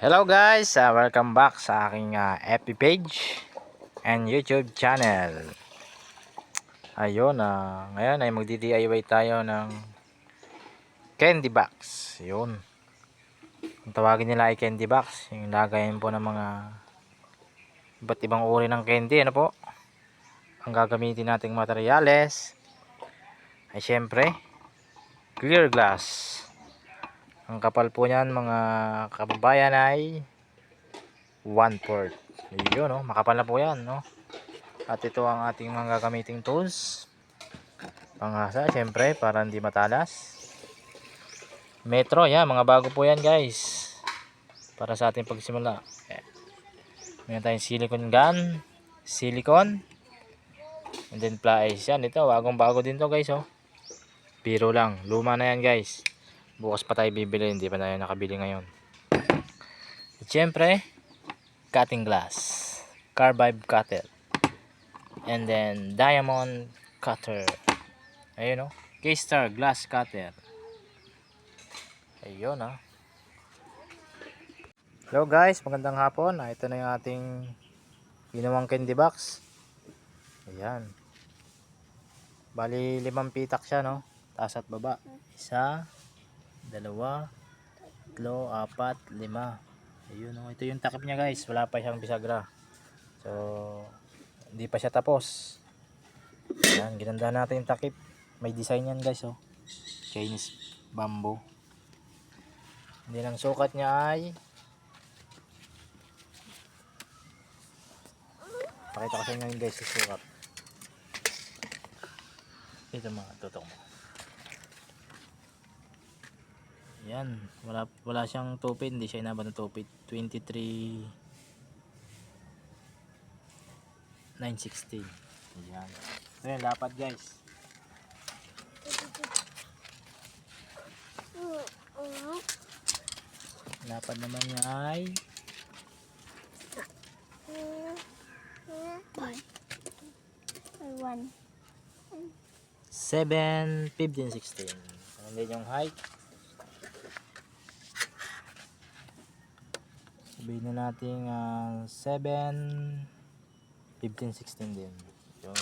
Hello guys, welcome back sa aking FB page and YouTube channel. Ayun, ngayon ay magdi-DIY tayo ng candy box. Yun. Ang tawagin nila ay candy box, yung lagayan po ng mga iba't ibang uri ng candy. Ano po? Ang gagamitin nating materyales ay syempre clear glass. Ang kapal po niyan mga kababayan ay 1/4. Yun, no? Makapal na po yan, no? At ito ang ating mga gagamiting tools. Panghasa, syempre, para hindi matalas. Metro, yan. Mga bago po yan, guys. Para sa ating pagsimula. Meron tayong silicone gun. Silicone. And then pliers. Yan, ito. Bagong bago din to, guys, oh. Biro lang. Luma na yan, guys. Bukas pa tayo bibili. Hindi pa tayo nakabili ngayon. At syempre, cutting glass. Carbide cutter. And then diamond cutter. Ayun, oh. K-Star glass cutter. Ayun, Hello guys, magandang hapon. Ito na yung ating ginawang candy box. Ayan. Bali 5 pitak siya, no? Taas at baba. 1, 2, 3, 4, 5. Ayun, no? Ito yung takip niya, guys. Wala pa siyang bisagra. So, hindi pa siya tapos. Ayan, ginanda natin yung takip. May design yan, guys, oh. Chinese bamboo. Hindi ang sukat niya ay pakita ko sa inyo yung guys yung sukat. Ito mga tutok mo. Yan, wala siyang tupid, hindi siya inabot ng tupid. 23,916. Yan. Ito yung lapad, guys. Lapad naman niya ay 7, 15, 16. And then yung height, sabihin na natin 7, 15, 16 din. Yun.